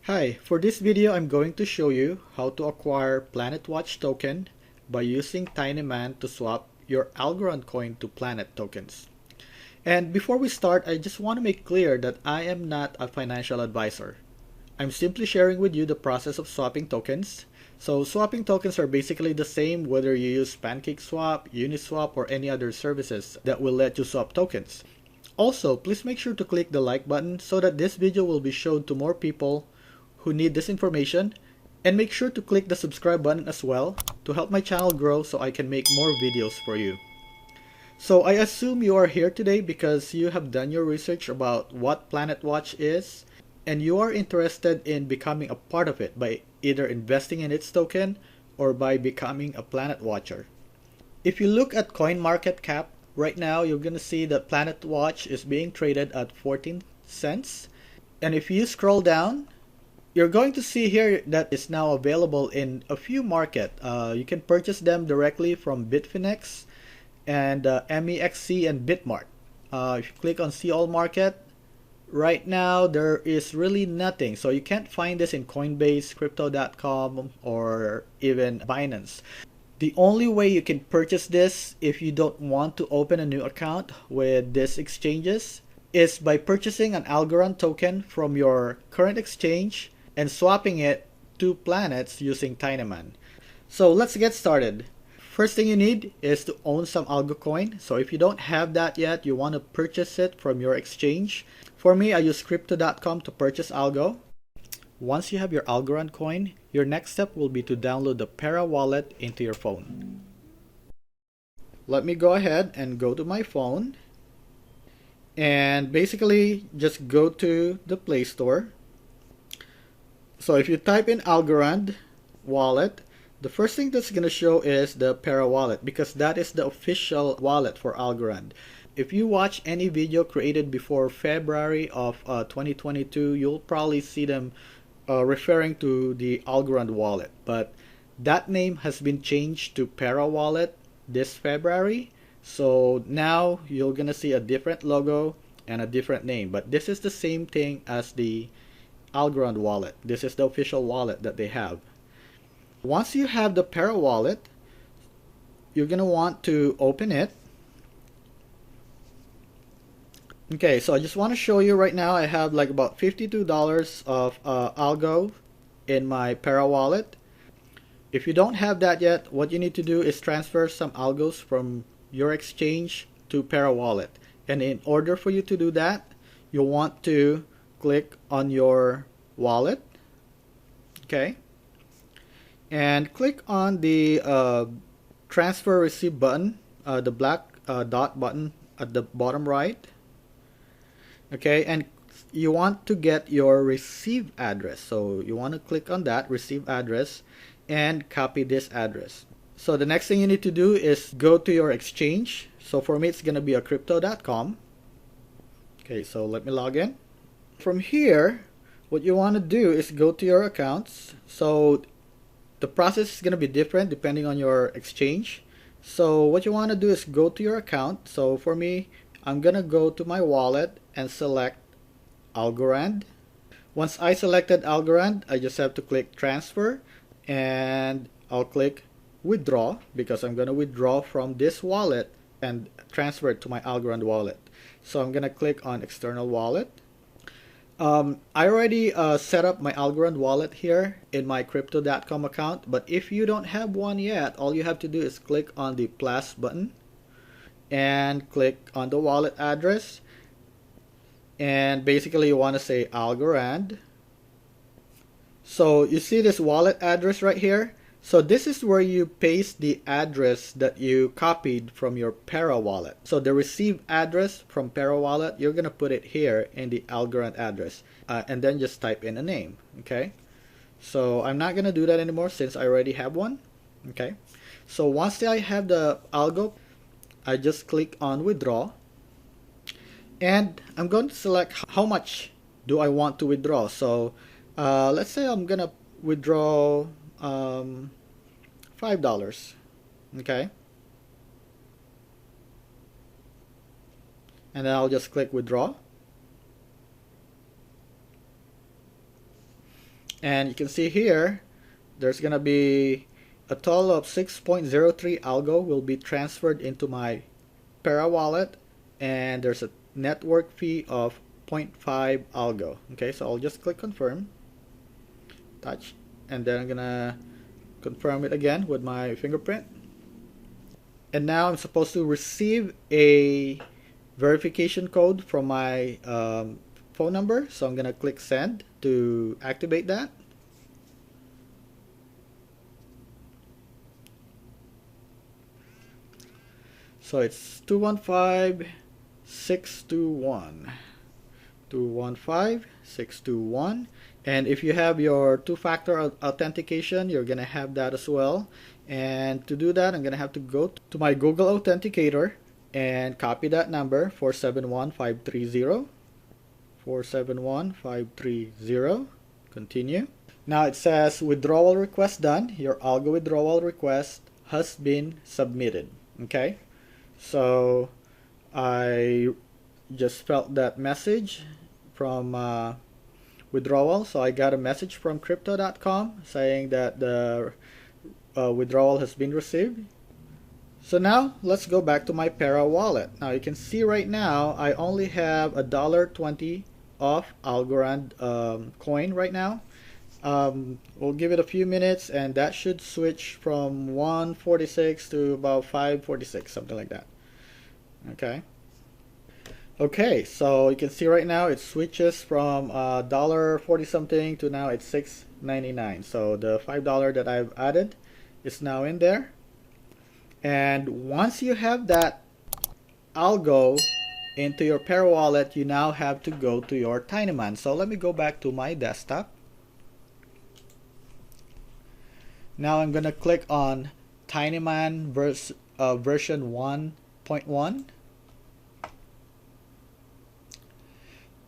Hi, for this video I'm going to show you how to acquire PlanetWatch token by using Tinyman to swap your Algorand coin to Planet tokens. And before we start, I just want to make clear that I am not a financial advisor. I'm simply sharing with you the process of swapping tokens. So swapping tokens are basically the same whether you use pancake swap, Uniswap, or any other services that will let you swap tokens. Also, please make sure to click the like button so that this video will be shown to more people who need this information, and make sure to click the subscribe button as well to help my channel grow so I can make more videos for you. So I assume you are here today because you have done your research about what PlanetWatch is and you are interested in becoming a part of it by either investing in its token or by becoming a Planet Watcher. If you look at CoinMarketCap right now, you're going to see that PlanetWatch is being traded at 14 cents. And if you scroll down, you're going to see here that it's now available in a few markets. You can purchase them directly from Bitfinex and MEXC and Bitmart. If you click on see all market, right now there is really nothing. So you can't find this in Coinbase, Crypto.com, or even Binance. The only way you can purchase this if you don't want to open a new account with these exchanges is by purchasing an Algorand token from your current exchange and swapping it to planets using Tinyman. So let's get started. First thing you need is to own some Algo coin. So if you don't have that yet, you want to purchase it from your exchange. For me, I use Crypto.com to purchase Algo. Once you have your Algorand coin, your next step will be to download the Pera wallet into your phone. Let me go ahead and go to my phone. And basically, just go to the Play Store. So if you type in Algorand wallet, the first thing that's going to show is the Pera wallet because that is the official wallet for Algorand. If you watch any video created before February of 2022, you'll probably see them referring to the Algorand wallet. But that name has been changed to Pera wallet this February. So now you're going to see a different logo and a different name. But this is the same thing as the Algorand wallet. This is the official wallet that they have. Once you have the Pera wallet, you're going to want to open it. Okay, so I just want to show you right now I have like about $52 of Algo in my Pera wallet. If you don't have that yet, what you need to do is transfer some Algos from your exchange to Pera wallet. And in order for you to do that, you'll want to click on your wallet, okay, and click on the transfer receive button, the black dot button at the bottom right, okay, and you want to get your receive address. So you want to click on that receive address and copy this address. So the next thing you need to do is go to your exchange. So for me it's going to be a Crypto.com. Okay, so let me log in. From here, what you want to do is go to your accounts. So the process is going to be different depending on your exchange. So what you want to do is go to your account. So for me, I'm going to go to my wallet and select Algorand. Once I selected Algorand, I just have to click transfer and I'll click withdraw because I'm going to withdraw from this wallet and transfer it to my Algorand wallet. So I'm going to click on external wallet. I already set up my Algorand wallet here in my Crypto.com account, but if you don't have one yet, all you have to do is click on the plus button and click on the wallet address, and basically you want to say Algorand. So you see this wallet address right here. So this is where you paste the address that you copied from your Pera wallet. So the receive address from Pera wallet, you're going to put it here in the Algorand address and then just type in a name. Okay. So I'm not going to do that anymore since I already have one. Okay. So once I have the Algo, I just click on withdraw and I'm going to select how much do I want to withdraw. So let's say I'm going to withdraw $5, okay, and then I'll just click withdraw. And you can see here, there's gonna be a total of 6.03 Algo will be transferred into my Pera wallet, and there's a network fee of 0.5 Algo. Okay, so I'll just click confirm, touch, and then I'm gonna confirm it again with my fingerprint. And now I'm supposed to receive a verification code from my phone number, so I'm gonna click send to activate that. So it's 215621. 215621. And if you have your two-factor authentication, you're gonna have that as well. And to do that, I'm gonna have to go to my Google Authenticator and copy that number, 471530. 471530. Continue. Now it says withdrawal request done. Your Algo withdrawal request has been submitted. Okay, so I just felt that message from withdrawal. So I got a message from crypto.com saying that the withdrawal has been received. So now let's go back to my Pera wallet. Now you can see right now I only have $1.20 of Algorand coin right now. We'll give it a few minutes and that should switch from 146 to about 546, something like that. Okay, so you can see right now it switches from $1.40 something to now it's $6.99. So the $5 that I've added is now in there. And once you have that Algo into your Pera wallet, you now have to go to your Tinyman. So let me go back to my desktop. Now I'm gonna click on Tinyman version 1.1,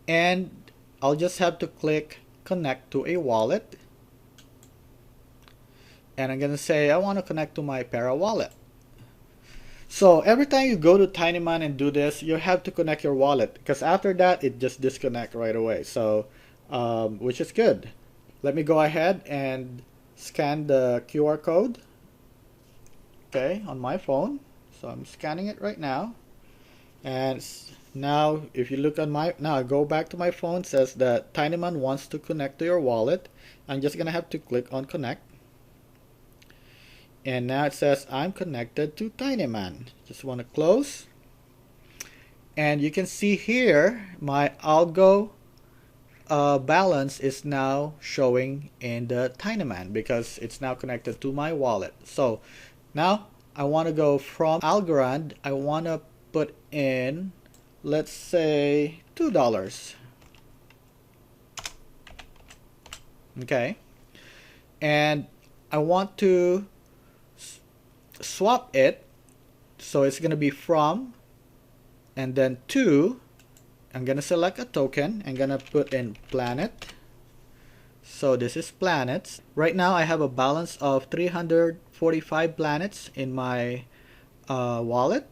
and I'll just have to click connect to a wallet, and I'm gonna say I want to connect to my Pera wallet. So every time you go to Tinyman and do this, you have to connect your wallet, because after that it just disconnects right away. So which is good. Let me go ahead and scan the QR code, okay, on my phone. So I'm scanning it right now, and now if you look on my, now I go back to my phone, it says that Tinyman wants to connect to your wallet. I'm just gonna have to click on connect, and now it says I'm connected to Tinyman. Just want to close, and you can see here my Algo balance is now showing in the Tinyman because it's now connected to my wallet. So now I want to go from Algorand. I want to put in, let's say, $2. Okay, and I want to swap it, so it's going to be from and then to. I'm gonna select a token. I'm gonna put in Planet. So this is planets. Right now I have a balance of 345 planets in my wallet.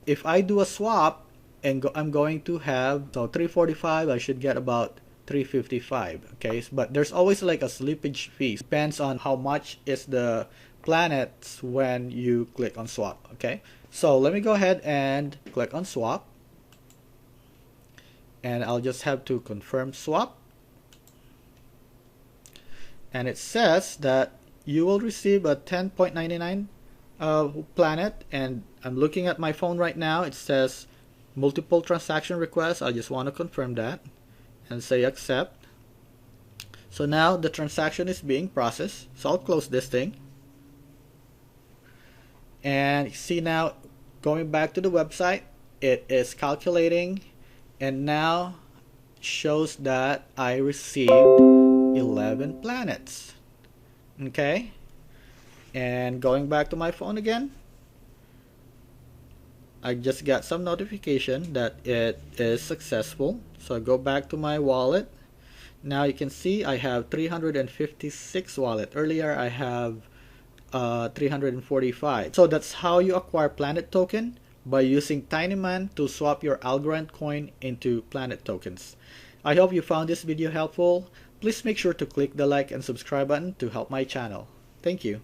If I do a swap and I'm going to have, so 345, I should get about 355. Okay, but there's always like a slippage fee. Depends on how much is the planets when you click on swap. Okay, so let me go ahead and click on swap, and I'll just have to confirm swap, and it says that you will receive a 10.99 planet, and I'm looking at my phone right now. It says multiple transaction requests. I just want to confirm that and say accept. So now the transaction is being processed, so I'll close this thing. And see, now going back to the website, it is calculating, and now shows that I received 11 planets. Okay, and going back to my phone again, I just got some notification that it is successful. So I go back to my wallet. Now you can see I have 356 wallet. Earlier I have 345. So that's how you acquire Planet token, by using Tinyman to swap your Algorand coin into Planet tokens. I hope you found this video helpful. Please make sure to click the like and subscribe button to help my channel. Thank you.